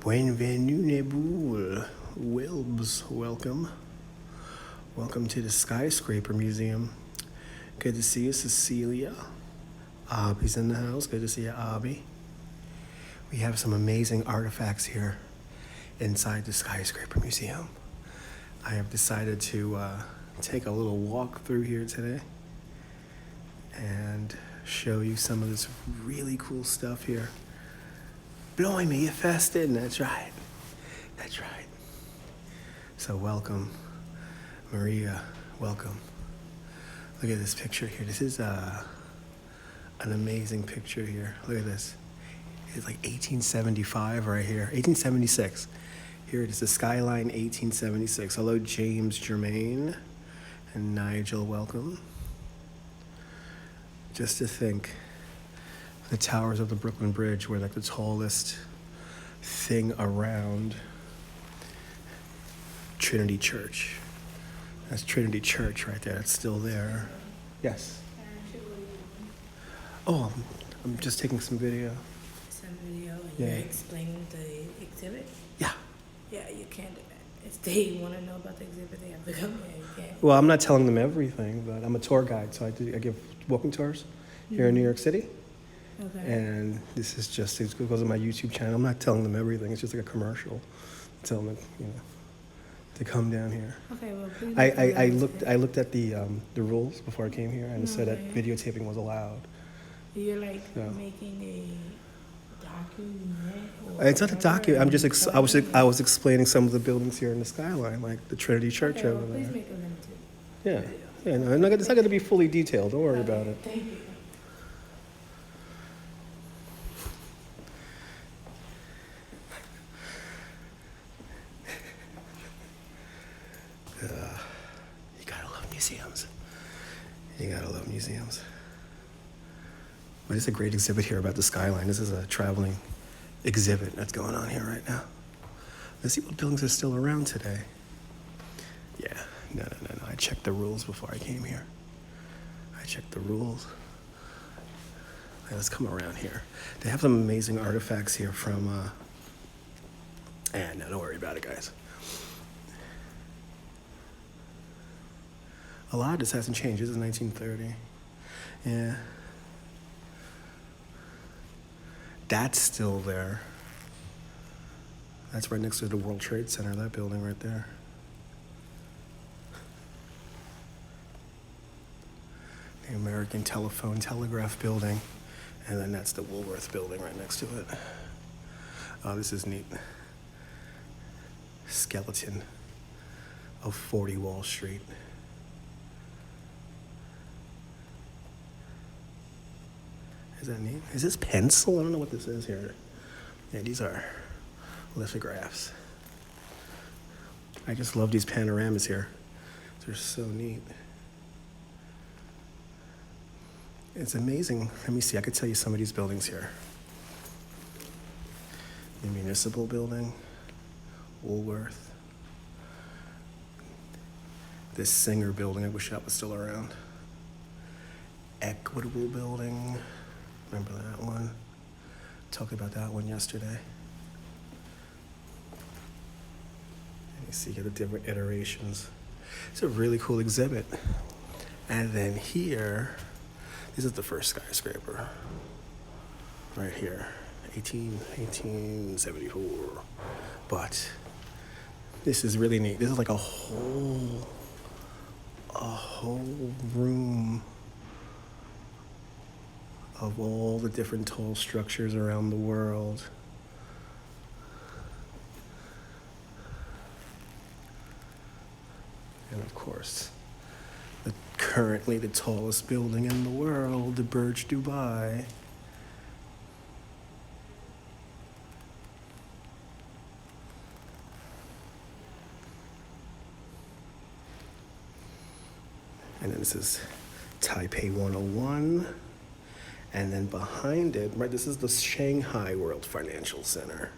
Bienvenue, Wilbs, welcome. Welcome to the Skyscraper Museum. Good to see you, Cecilia. Abby's in the house. Good to see you, Abby. We have some amazing artifacts here inside the Skyscraper Museum. I have decided to take a little walk through here today and show you some of this really cool stuff here. Blimey, you fast in. That's right. That's right. So welcome, Maria. Welcome. Look at this picture here. This is an amazing picture here. Look at this. It's like 1875 right here. 1876. Here it is, the Skyline 1876. Hello, James Germain and Nigel. Welcome. Just to think, the towers of the Brooklyn Bridge were like the tallest thing around Trinity Church. That's Trinity Church right there. It's still there. Yes. Oh, I'm just taking some video. Some video and Yeah. you're explaining the exhibit? Yeah. Yeah, you can't. If they want to know about the exhibit, they have to come here. You can't. Well, I'm not telling them everything, but I'm a tour guide, so I give walking tours here in New York City. Okay. And this is just, it goes on my YouTube channel. I'm not telling them everything. It's just like a commercial. Telling them, to come down here. Okay, well, please. I looked at the rules before I came here, and it said that videotaping was allowed. You're like So. making a document? It's not a document. I'm just I was explaining some of the buildings here in the skyline, like the Trinity Church Okay, over well, please there. make a limited Yeah, video. yeah. No, it's not going to be fully detailed. Don't worry about it. Thank you. You gotta love museums. You gotta love museums. But it's a great exhibit here about the skyline. This is a traveling exhibit that's going on here right now. Let's see what buildings are still around today. Yeah, no. I checked the rules before I came here. I checked the rules. Let's come around here. They have some amazing artifacts here from, no, don't worry about it, guys. A lot of this hasn't changed. This is 1930. Yeah. That's still there. That's right next to the World Trade Center, that building right there. The American Telephone Telegraph Building. And then that's the Woolworth Building right next to it. Oh, this is neat. Skeleton of 40 Wall Street. Is that neat? Is this pencil? I don't know what this is here. Yeah, these are lithographs. I just love these panoramas here. They're so neat. It's amazing. Let me see. I could tell you some of these buildings here. The Municipal Building, Woolworth. This Singer Building, I wish that was still around. Equitable Building. Remember that one? Talked about that one yesterday. You see the different iterations. It's a really cool exhibit. And then here, this is the first skyscraper. Right here, 1874. But this is really neat. This is like a whole room of all the different tall structures around the world. And of course, currently the tallest building in the world, the Burj Dubai. And then this is Taipei 101. And then behind it, right, this is the Shanghai World Financial Center.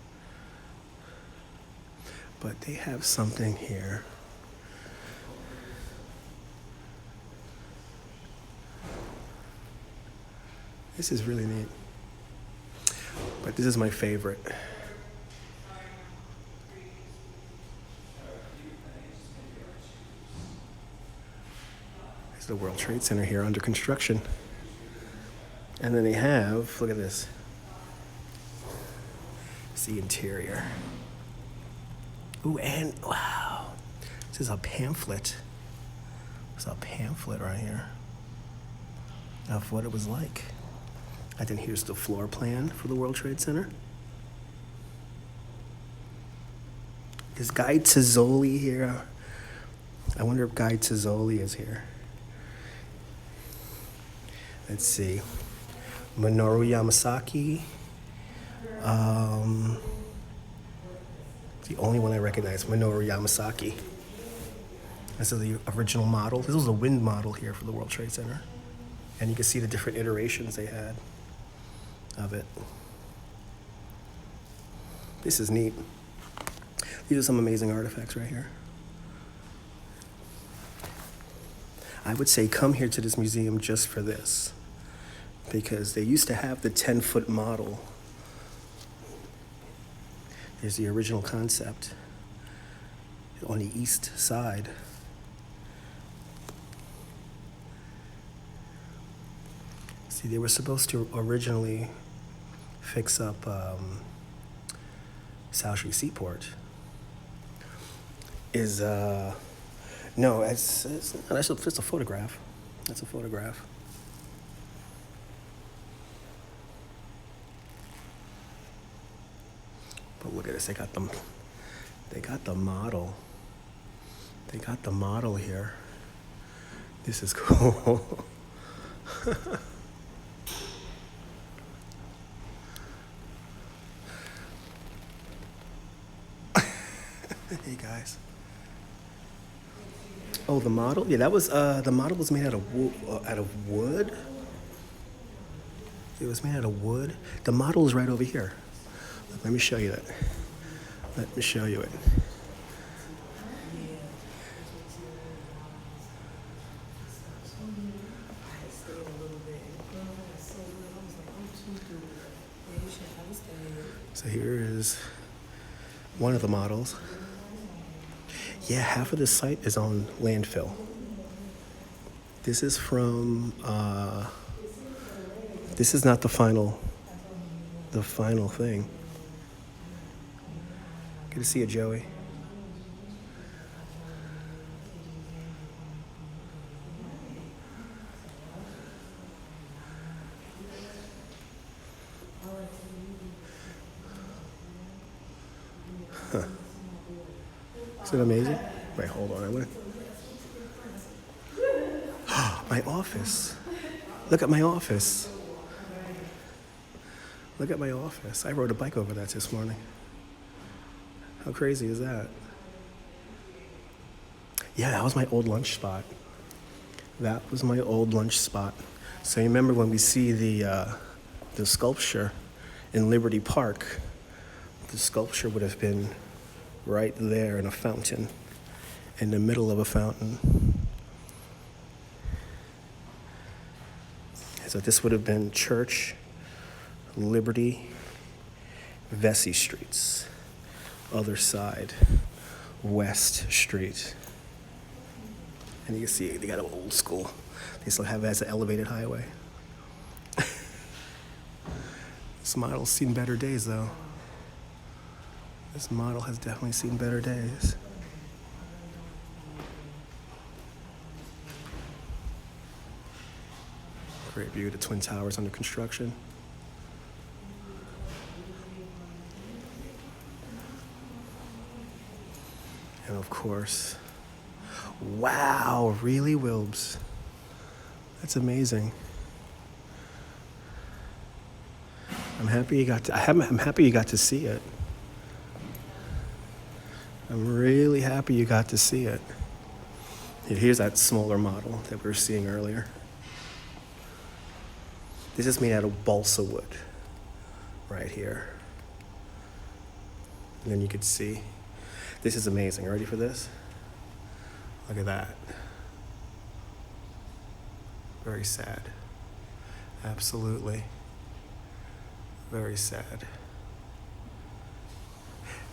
But they have something here. This is really neat. But this is my favorite. the World Trade Center here under construction. And then they have, look at this. It's the interior. Ooh, and wow. This is a pamphlet. It's a pamphlet right here of what it was like. And then here's the floor plan for the World Trade Center. Is Guy Tizzoli here? I wonder if Guy Tizzoli is here. Let's see. Minoru Yamasaki. The only one I recognize, Minoru Yamasaki. This is the original model. This was a wind model here for the World Trade Center. And you can see the different iterations they had of it. This is neat. These are some amazing artifacts right here. I would say come here to this museum just for this, because they used to have the 10-foot model. There's the original concept on the east side. See, they were supposed to originally fix up South Street Seaport. No, that's a photograph. That's a photograph. But look at this, they got the model. They got the model here. This is cool. Hey guys. Oh, the model? Yeah, that was the model was made out of wood. It was made out of wood. The model is right over here. Look, let me show you that. Let me show you it. So here is one of the models. Yeah, half of the site is on landfill. This is from, this is not the final thing. Good to see you, Joey. Huh. Isn't it amazing? Wait, hold on. I want to... My office. Look at my office. Look at my office. I rode a bike over that this morning. How crazy is that? Yeah, that was my old lunch spot. That was my old lunch spot. So you remember when we see the sculpture in Liberty Park, the sculpture would have been right there in a fountain, in the middle of a fountain. So this would have been Church, Liberty, Vesey Streets. Other side, West Street. And you can see they got an old school. They still have it as an elevated highway. This model's seen better days though. This model has definitely seen better days. Great view of the Twin Towers under construction. And of course, wow, really, Wilbs? That's amazing. I'm happy you got to see it. I'm really happy you got to see it. Here's that smaller model that we were seeing earlier. This is made out of balsa wood right here. And then you could see, this is amazing. Ready for this? Look at that. Very sad. Absolutely. Very sad.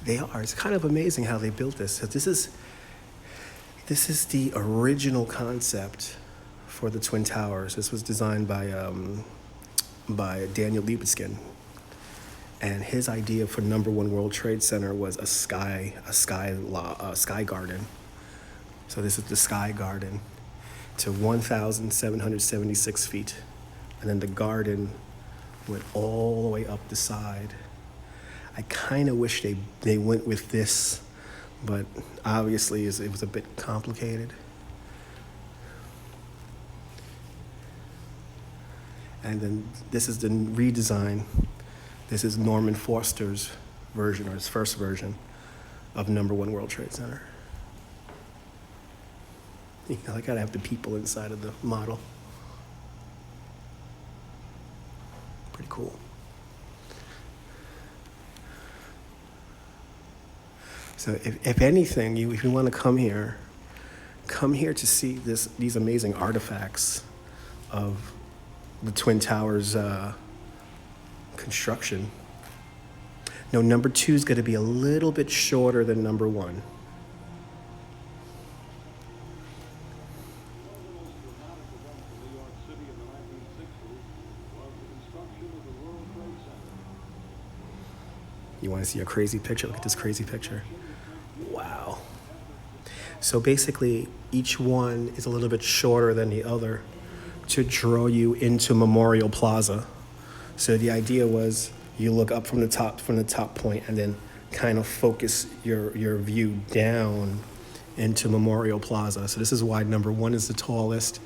They are. It's kind of amazing how they built this. So this is the original concept for the Twin Towers. This was designed by Daniel Libeskind. And his idea for number 1 World Trade Center was a sky garden. So this is the sky garden to 1,776 feet. And then the garden went all the way up the side. I kind of wish they went with this, but obviously it was a bit complicated. And then this is the redesign. This is Norman Foster's version, or his first version, of number 1 World Trade Center. You know, I gotta have the people inside of the model. Pretty cool. So if anything, if you want to come here to see these amazing artifacts of the Twin Towers construction. No, number 2 is going to be a little bit shorter than number 1. You want to see a crazy picture? Look at this crazy picture. Wow. So basically, each one is a little bit shorter than the other to draw you into Memorial Plaza. So the idea was you look up from the top point and then kind of focus your view down into Memorial Plaza. So this is why number 1 is the tallest.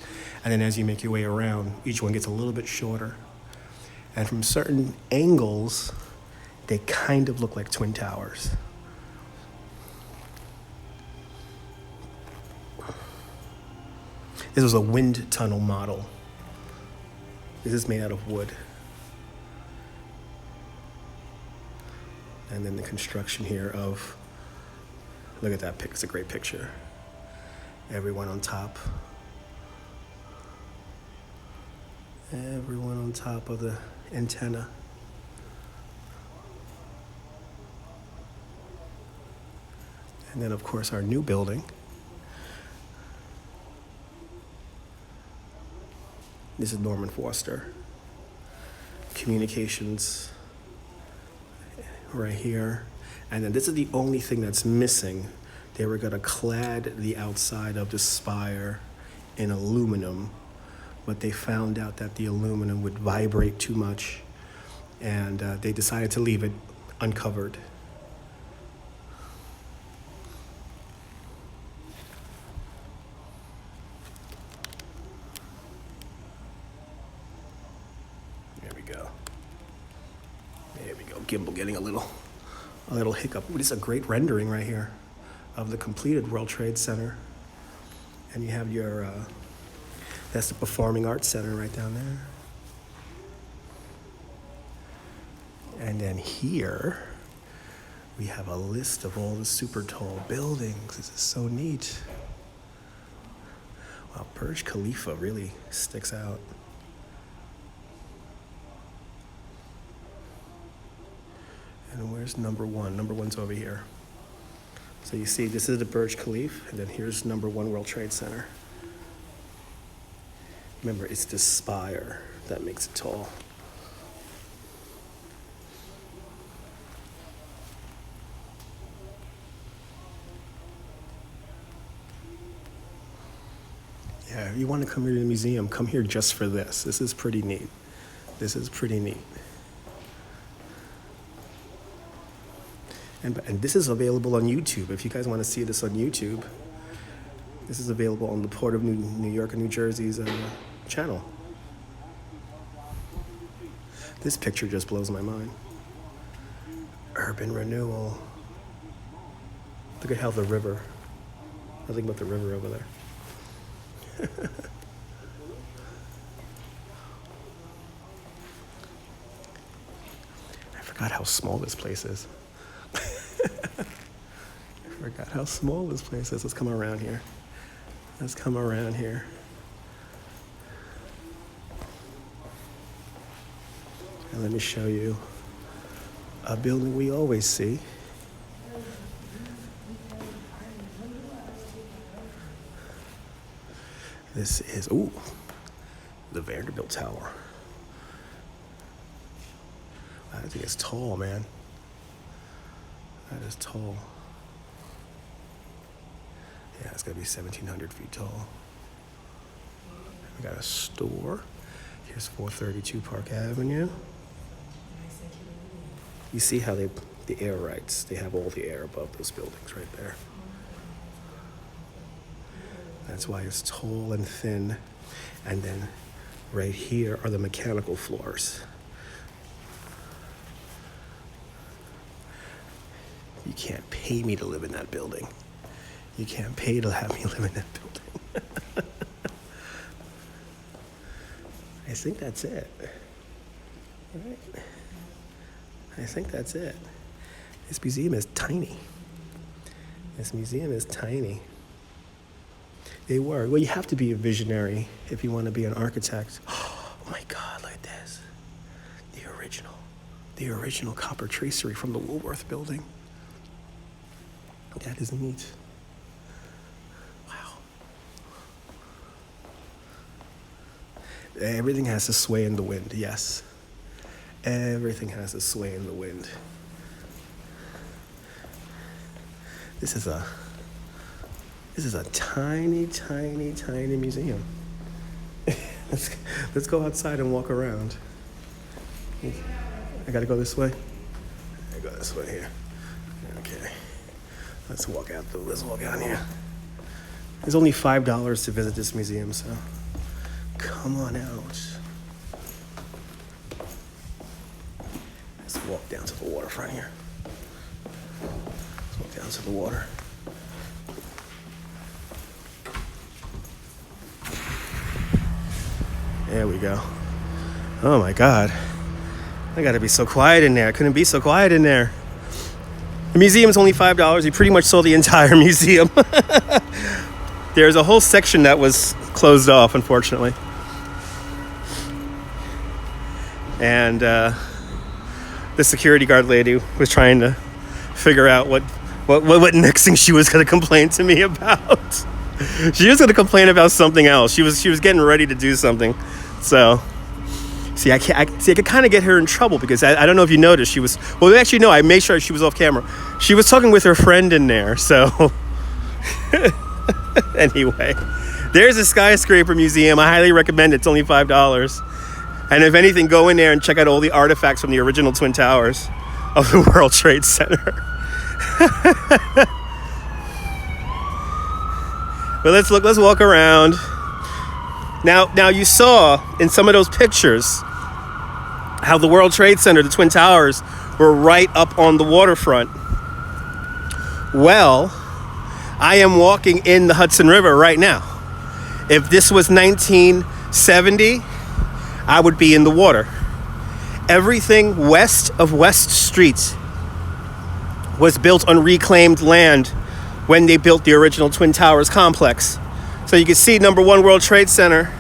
And then as you make your way around, each one gets a little bit shorter. And from certain angles, they kind of look like Twin Towers. This was a wind tunnel model. This is made out of wood. And then the construction here of, look at that pic, it's a great picture. Everyone on top. Everyone on top of the antenna. And then of course our new building. This is Norman Foster. Communications right here. And then this is the only thing that's missing. They were gonna clad the outside of the spire in aluminum, but they found out that the aluminum would vibrate too much, and they decided to leave it uncovered. There we go, gimbal getting a little hiccup. Ooh, this is a great rendering right here of the completed World Trade Center. And you have your, that's the Performing Arts Center right down there. And then here, we have a list of all the super tall buildings. This is so neat. Wow, Burj Khalifa really sticks out. And where's number 1? Number 1's over here. So you see, this is the Burj Khalifa, and then here's number 1 World Trade Center. Remember, it's the spire that makes it tall. Yeah, if you want to come here to the museum, come here just for this. This is pretty neat. This is pretty neat. And this is available on YouTube. If you guys want to see this on YouTube, this is available on the Port of New York and New Jersey's channel. This picture just blows my mind. Urban renewal. Look at how the river. I think about the river over there. I forgot how small this place is. I forgot how small this place is. Let's come around here. Let's come around here. And let me show you a building we always see. This is, ooh, The Vanderbilt Tower. I think it's tall, man. That is tall. Yeah, it's gotta be 1,700 feet tall. We got a store. Here's 432 Park Avenue. You see how the air rights, they have all the air above those buildings right there. That's why it's tall and thin. And then right here are the mechanical floors. You can't pay me to live in that building. You can't pay to have me live in that building. I think that's it. All right. I think that's it. This museum is tiny. This museum is tiny. They were. Well, you have to be a visionary if you want to be an architect. Oh my God, look at this. The original copper tracery from the Woolworth building. That is neat. Wow. Everything has to sway in the wind, yes. Everything has to sway in the wind. This is a tiny, tiny, tiny museum. Let's go outside and walk around. I gotta go this way? I go this way here. Okay. Let's walk out here. It's only $5 to visit this museum, so come on out. Let's walk down to the waterfront here. Let's walk down to the water. There we go. Oh my God. I gotta be so quiet in there. I couldn't be so quiet in there. The museum's only $5. You pretty much saw the entire museum. There's a whole section that was closed off, unfortunately. And the security guard lady was trying to figure out what next thing she was gonna complain to me about. She was gonna complain about something else. She was getting ready to do something. So, see, I could kind of get her in trouble because I don't know if you noticed. Actually, no, I made sure she was off camera. She was talking with her friend in there, so. Anyway, there's a Skyscraper museum. I highly recommend it. It's only $5. And if anything, go in there and check out all the artifacts from the original Twin Towers of the World Trade Center. But let's walk around. Now you saw in some of those pictures how the World Trade Center, the Twin Towers, were right up on the waterfront. Well, I am walking in the Hudson River right now. If this was 1970, I would be in the water. Everything west of West Street was built on reclaimed land when they built the original Twin Towers complex. So you can see number 1 World Trade Center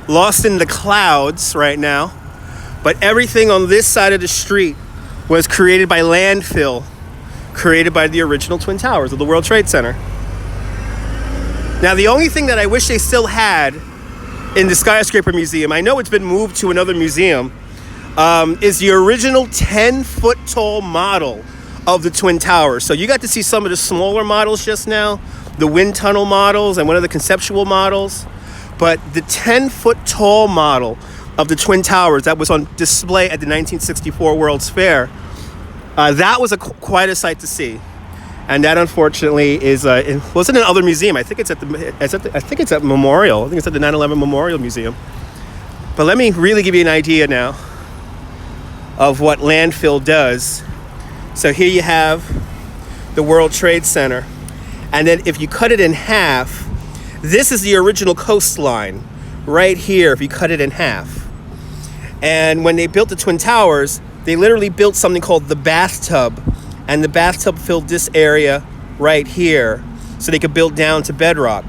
lost in the clouds right now. But everything on this side of the street was created by landfill, created by the original Twin Towers of the World Trade Center. Now, the only thing that I wish they still had in the Skyscraper Museum, I know it's been moved to another museum, is the original 10-foot tall model of the Twin Towers. So you got to see some of the smaller models just now, the wind tunnel models and one of the conceptual models. But the 10-foot tall model of the Twin Towers that was on display at the 1964 World's Fair, that was quite a sight to see. And that, unfortunately, it wasn't another museum. I think it's at Memorial. I think it's at the 9/11 Memorial Museum. But let me really give you an idea now of what landfill does. So here you have the World Trade Center. And then if you cut it in half, this is the original coastline right here, if you cut it in half. And when they built the Twin Towers, they literally built something called the bathtub. And the bathtub filled this area right here so they could build down to bedrock.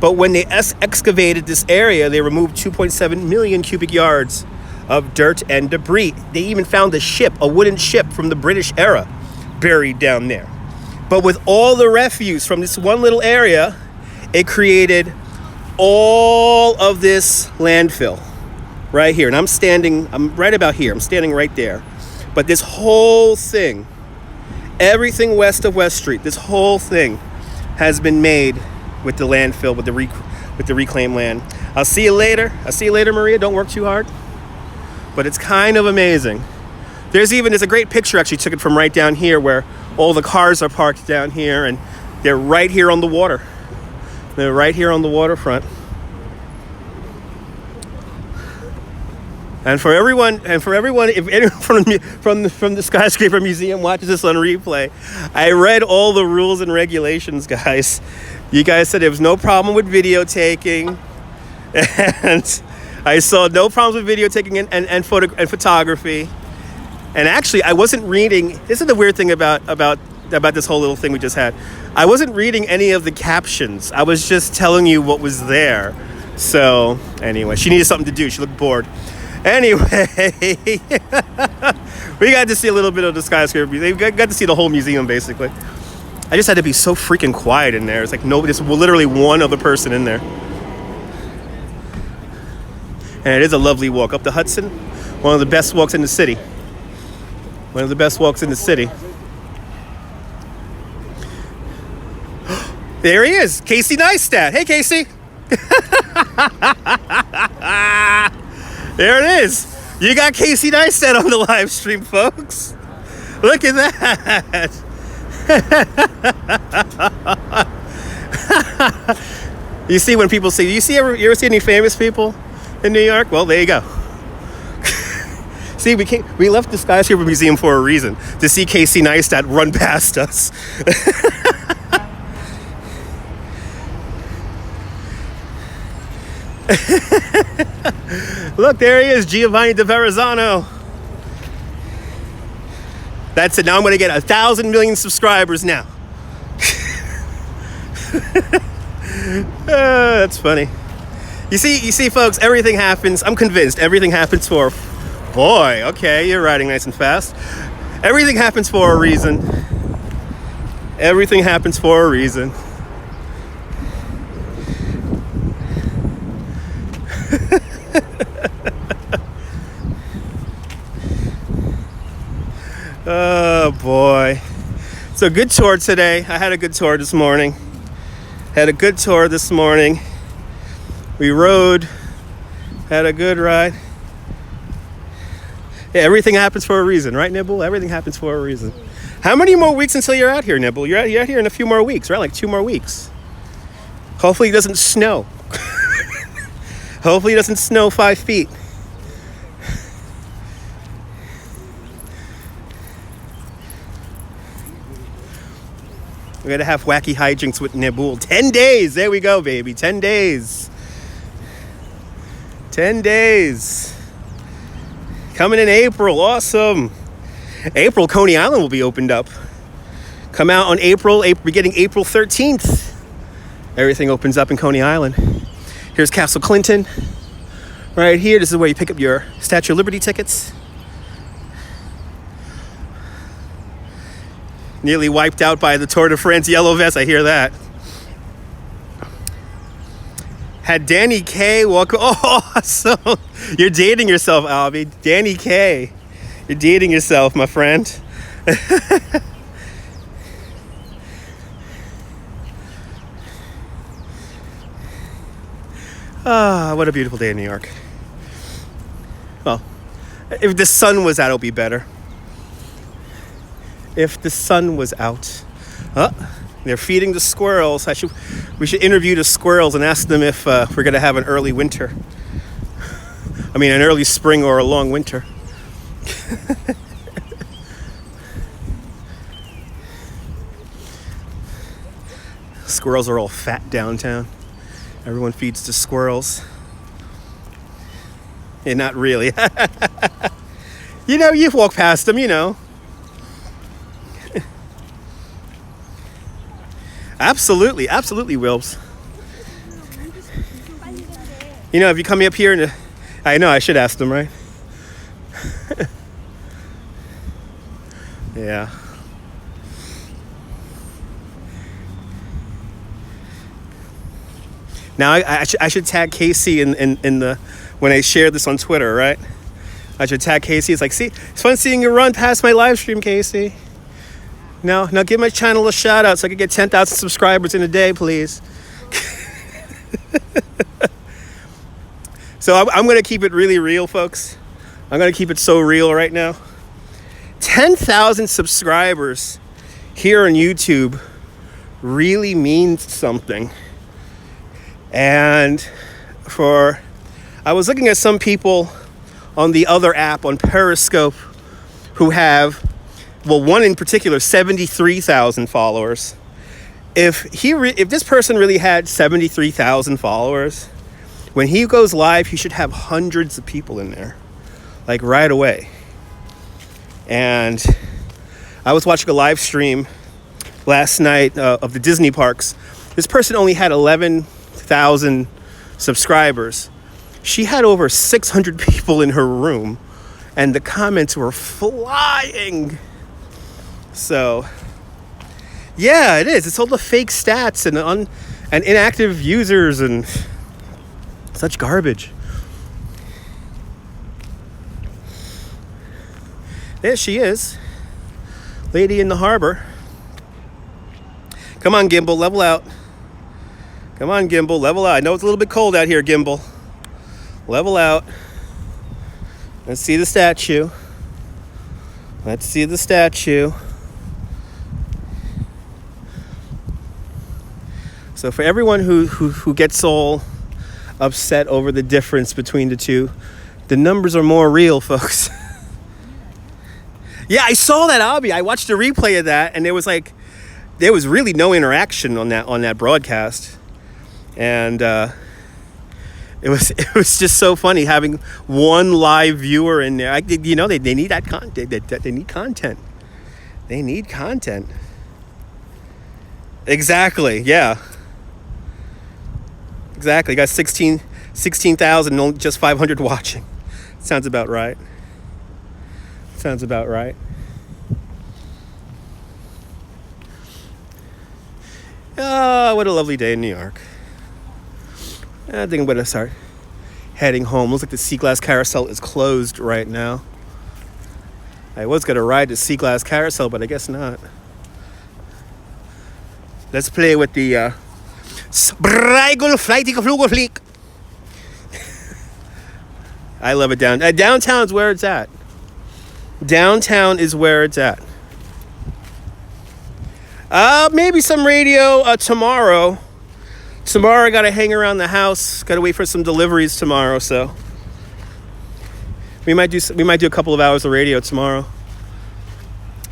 But when they excavated this area, they removed 2.7 million cubic yards of dirt and debris. They even found a wooden ship from the British era, buried down there. But with all the refuse from this one little area, it created all of this landfill. right here. And I'm right about here. I'm standing right there. But this whole thing, everything west of West Street, this whole thing has been made with the landfill, with the reclaimed land. I'll see you later. I'll see you later, Maria. Don't work too hard. But it's kind of amazing. There's a great picture, actually took it from right down here where all the cars are parked down here, and they're right here on the water. They're right here on the waterfront. And for everyone, if anyone from the Skyscraper Museum watches this on replay, I read all the rules and regulations, guys. You guys said there was no problem with video taking, and I saw no problems with video taking and photography. And actually, I wasn't reading. This is the weird thing about this whole little thing we just had. I wasn't reading any of the captions. I was just telling you what was there. So anyway, she needed something to do. She looked bored. Anyway, we got to see a little bit of the Skyscraper Museum. We got to see the whole museum, basically. I just had to be so freaking quiet in there. It's like there's literally one other person in there. And it is a lovely walk up the Hudson. One of the best walks in the city. One of the best walks in the city. There he is, Casey Neistat. Hey, Casey. There it is. You got Casey Neistat on the live stream, folks. Look at that. You see when people say, you ever see any famous people in New York? Well, there you go. See, we left the Skyscraper Museum for a reason, to see Casey Neistat run past us. Look, there he is, Giovanni de Verrazzano. That's it. Now I'm going to get 1,000 million subscribers now. That's funny. You see, folks, everything happens. I'm convinced everything happens for... Boy, okay, you're riding nice and fast. Everything happens for a reason. Everything happens for a reason. Oh boy. So good tour today. I had a good tour this morning. We rode. Had a good ride. Yeah, everything happens for a reason, right, Nibble? Everything happens for a reason. How many more weeks until you're out here, Nibble? You're out here in a few more weeks, right? Like 2 more weeks. Hopefully it doesn't snow. Hopefully it doesn't snow 5 feet. We're going to have wacky hijinks with Nibble. 10 days. There we go, baby. 10 days. 10 days. Coming in April. Awesome. April, Coney Island will be opened up. Come out on April beginning April 13th. Everything opens up in Coney Island. Here's Castle Clinton. Right here. This is where you pick up your Statue of Liberty tickets. Nearly wiped out by the Tour de France yellow vest. I hear that. Had Danny Kaye walk. Oh, so you're dating yourself, Albie. Danny Kaye. You're dating yourself, my friend. Ah, what a beautiful day in New York. Well, if the sun was out, it'll be better. If the sun was out. They're feeding the squirrels. We should interview the squirrels and ask them if we're going to have an early winter. I mean, an early spring or a long winter. Squirrels are all fat downtown. Everyone feeds the squirrels. Yeah, not really. You know, you've walked past them, you know. Absolutely, Wilbs. You know, if you come up here and I know I should ask them, right? Yeah. Now I should tag Casey in the when I shared this on Twitter, right? I should tag Casey. It's like, see, it's fun seeing you run past my live stream, Casey. Now give my channel a shout out so I can get 10,000 subscribers in a day, please. So I'm going to keep it really real, folks. I'm going to keep it so real right now. 10,000 subscribers here on YouTube really means something. And I was looking at some people on the other app, on Periscope, who have, well, one in particular, 73,000 followers. If this person really had 73,000 followers, when he goes live, he should have hundreds of people in there, like right away. And I was watching a live stream last night of the Disney parks. This person only had 11,000 subscribers. She had over 600 people in her room, and the comments were flying. So, yeah, it is. It's all the fake stats and inactive users and such garbage. There she is. Lady in the harbor. Come on, Gimbal, level out. Come on, Gimbal, level out. I know it's a little bit cold out here, Gimbal. Level out. Let's see the statue. Let's see the statue. So for everyone who gets all upset over the difference between the two, the numbers are more real, folks. Yeah, I saw that, Abby. I watched a replay of that, and there was really no interaction on that broadcast, and it was just so funny having one live viewer in there. They need that content. They need content. They need content. Exactly. Yeah. Exactly. Got 16,000, only just 500 watching. Sounds about right. Sounds about right. Oh, what a lovely day in New York. I think I'm going to start heading home. Looks like the Sea Glass Carousel is closed right now. I was going to ride the Sea Glass Carousel, but I guess not. Let's play with the Flightige. I love it downtown's where it's at. Downtown is where it's at. Maybe some radio tomorrow. Tomorrow I gotta hang around the house. Gotta wait for some deliveries tomorrow. So we might do a couple of hours of radio tomorrow.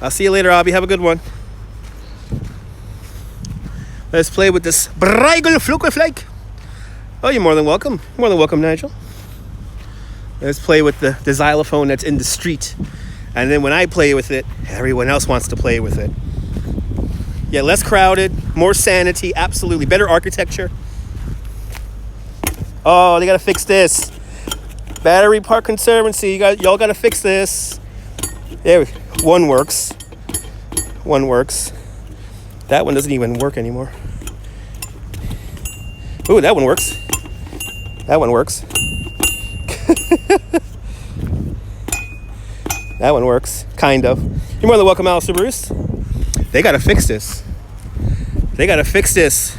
I'll see you later, Abby. Have a good one. Let's play with this Flightige. Oh, you're more than welcome. More than welcome, Nigel. Let's play with the xylophone that's in the street. And then when I play with it, everyone else wants to play with it. Yeah, less crowded, more sanity, absolutely. Better architecture. Oh, they gotta fix this. BatteryPark Conservancy, y'all gotta fix this. There, one works. One works. That one doesn't even work anymore. Ooh, that one works. That one works. That one works, kind of. You're more than welcome, Alistair Bruce. They gotta fix this. They gotta fix this.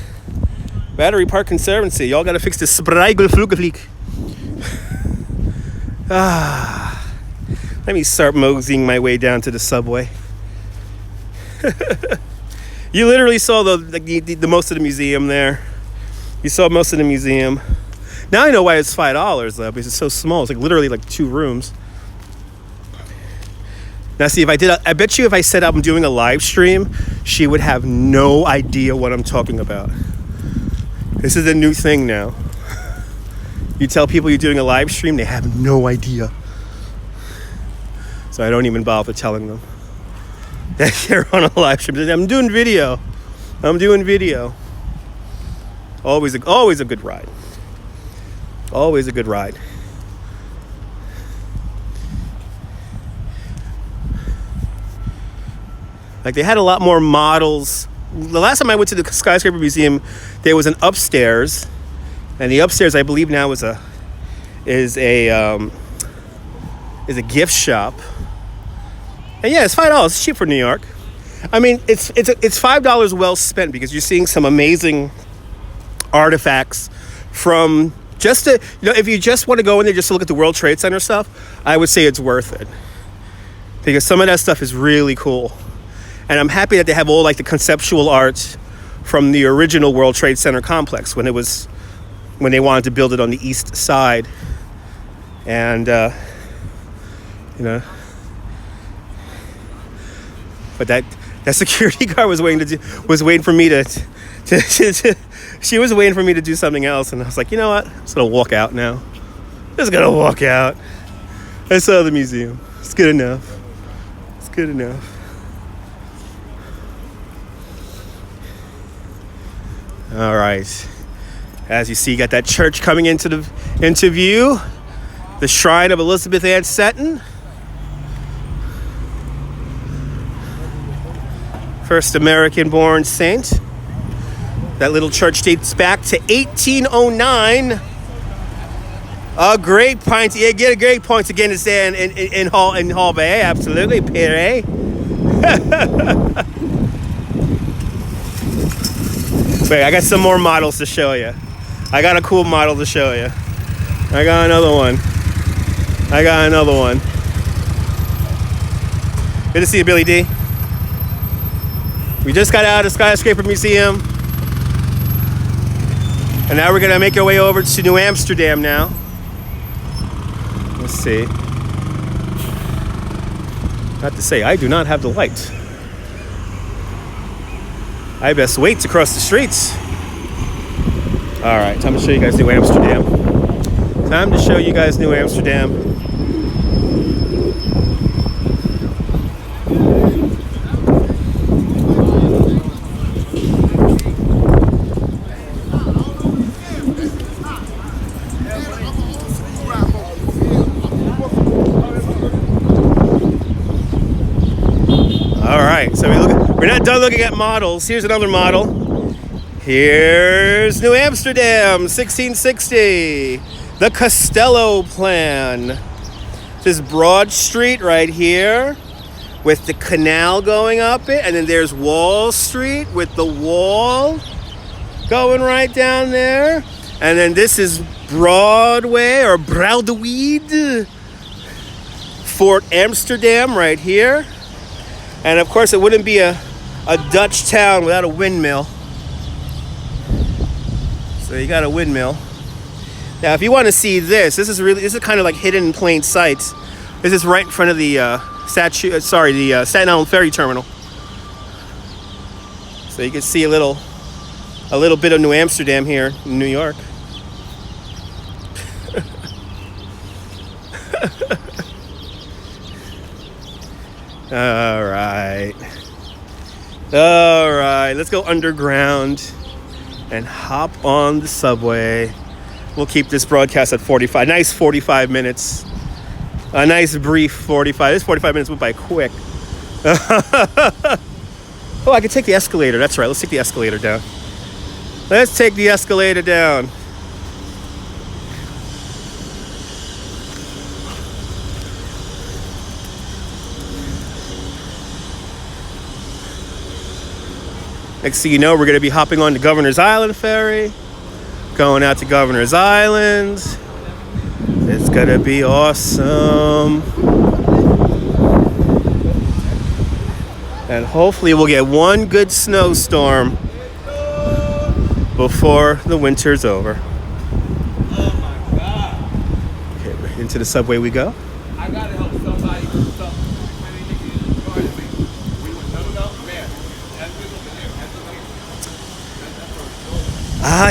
BatteryPark Conservancy, y'all gotta fix this. Let me start moseying my way down to the subway. You literally saw the most of the museum there. You saw most of the museum. Now I know why it's $5 though, because it's so small. It's like literally like 2 rooms. Now see, I bet you if I said I'm doing a live stream, she would have no idea what I'm talking about. This is a new thing now. You tell people you're doing a live stream, they have no idea. So I don't even bother telling them that you're on a live stream. I'm doing video. Always a good ride. Always a good ride. Like, they had a lot more models. The last time I went to the Skyscraper Museum, there was an upstairs. And the upstairs, I believe now, is is a gift shop. And yeah, it's $5. It's cheap for New York. I mean, it's $5 well spent because you're seeing some amazing artifacts from just to, if you just want to go in there just to look at the World Trade Center stuff, I would say it's worth it. Because some of that stuff is really cool. And I'm happy that they have all like the conceptual art from the original World Trade Center complex when they wanted to build it on the east side. And, but that security guard was waiting for me to she was waiting for me to do something else. And I was like, you know what? I'm just going to walk out now. Just going to walk out. I saw the museum. It's good enough. It's good enough. All right. As you see, you got that church coming into view. The shrine of Elizabeth Ann Seton. First American-born saint. That little church dates back to 1809. A great point. Yeah, get a great point again to stand in Hall Bay. Absolutely, Pierre. Wait, I got some more models to show you. I got a cool model to show you. I got another one. Good to see you, Billy D. We just got out of Skyscraper Museum. And now we're going to make our way over to New Amsterdam now. Let's see. Not to say, I do not have the light. I best wait to cross the streets. All right, time to show you guys New Amsterdam. Time to show you guys New Amsterdam. All right, so we're not done looking at models. Here's another model. Here's New Amsterdam, 1660. The Castello plan. This Broad Street right here with the canal going up it. And then there's Wall Street with the wall going right down there. And then this is Broadway or Braudeweed. Fort Amsterdam right here. And of course, it wouldn't be a Dutch town without a windmill. So you got a windmill. Now, if you want to see this is kind of like hidden in plain sight. This is right in front of the Staten Island Ferry Terminal. So you can see a little bit of New Amsterdam here in New York. All right, let's go underground and hop on the subway. We'll keep this broadcast at 45 minutes. A nice brief 45. This 45 minutes went by quick. Oh, I could take the escalator. That's right, let's take the escalator down. Next thing you know, we're going to be hopping on the Governor's Island ferry, going out to Governor's Island. It's going to be awesome. And hopefully we'll get one good snowstorm before the winter's over. Oh my God. Okay, into the subway we go. I got to help somebody do something.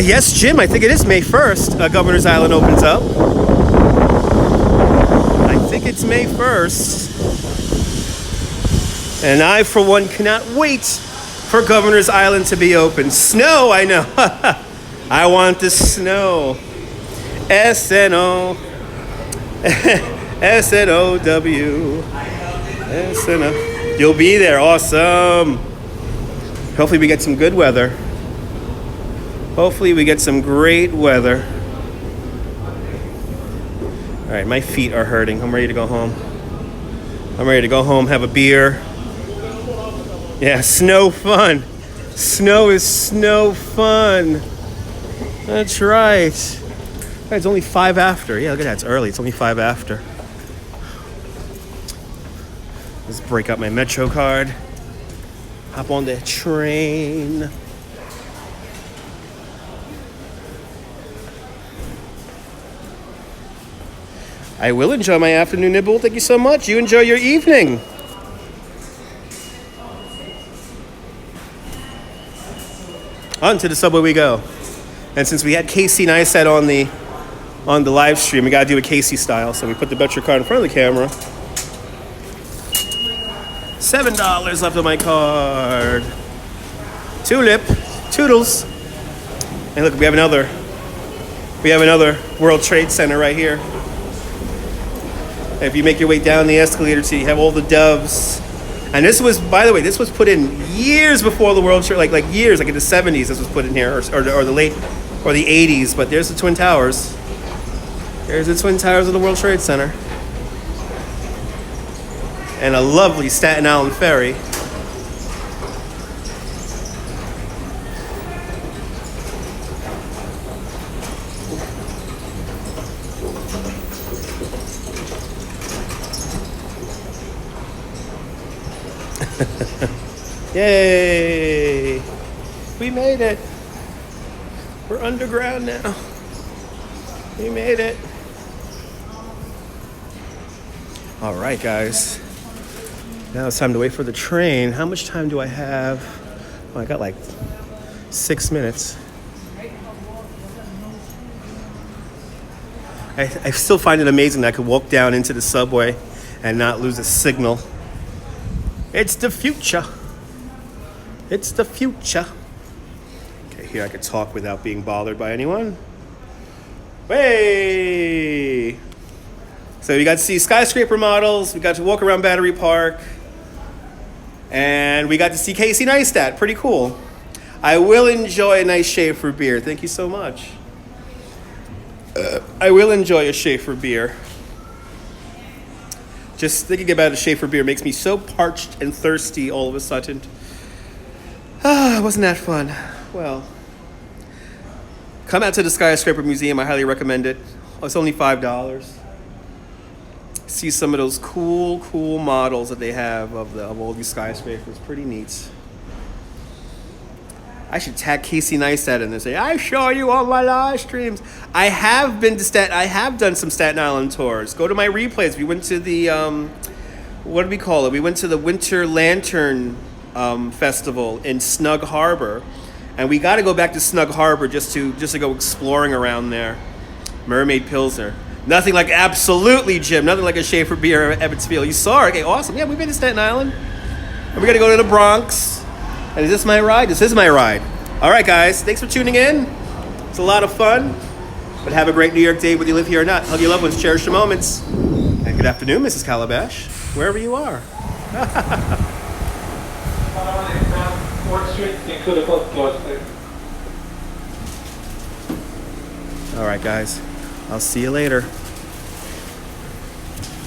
Yes, Jim, I think it is May 1st. Governor's Island opens up. I think it's May 1st. And I, for one, cannot wait for Governor's Island to be open. Snow, I know. I want the snow. S-N-O. S-N-O-W. S-N-O. You'll be there. Awesome. Hopefully we get some good weather. Hopefully we get some great weather. right, my feet are hurting. I'm ready to go home. I'm ready to go home, have a beer. Yeah, snow fun. Snow is snow fun. That's right. It's only 5 after. Yeah, look at that. It's early. It's only 5 after. Let's break out my Metro card. Hop on the train. I will enjoy my afternoon nibble. Thank you so much. You enjoy your evening. On to the subway we go. And since we had Casey Neistat on the live stream, we gotta do a Casey style. So we put the Betcher card in front of the camera. $7 left on my card. Tulip, toodles. And look, we have another World Trade Center right here. If you make your way down the escalator, so you have all the doves. And this was, by the way, this was put in years before the World Trade, like years, like in the 70s. This was put in here, or the late, or the 80s. But there's the Twin Towers. There's the Twin Towers of the World Trade Center, and a lovely Staten Island ferry. Yay! We made it. We're underground now. We made it. All right, guys. Now it's time to wait for the train. How much time do I have? Oh, I got like 6 minutes. I still find it amazing that I could walk down into the subway and not lose a signal. It's the future. It's the future. Okay, here I could talk without being bothered by anyone. Hey! So we got to see Skyscraper models, we got to walk around BatteryPark, and we got to see Casey Neistat. Pretty cool. I will enjoy a nice Schaefer beer. Thank you so much. I will enjoy a Schaefer beer. Just thinking about a Schaefer beer makes me so parched and thirsty all of a sudden. Wasn't that fun? Well, come out to the Skyscraper Museum. I highly recommend it. It's only $5. See some of those cool models that they have of all these skyscrapers. Pretty neat. I should tag Casey Neistat in this. Say, I show you all my live streams. I have been to I have done some Staten Island tours. Go to my replays. We went to the what do we call it? We went to the Winter Lantern Festival in Snug Harbor, and we got to go back to Snug Harbor just to go exploring around there. Mermaid Pilsner. Nothing like, absolutely, Jim. Nothing like a Schaefer beer at Evansville. You saw it. Okay, awesome. Yeah, we've been to Staten Island. And we're going to go to the Bronx. And is this my ride? This is my ride. All right, guys. Thanks for tuning in. It's a lot of fun. But have a great New York day, whether you live here or not. Hug your loved ones. Cherish the moments. And good afternoon, Mrs. Calabash, wherever you are. All right, guys. I'll see you later.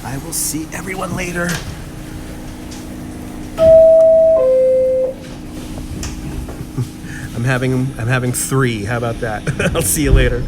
I will see everyone later. I'm having 3. How about that? I'll see you later.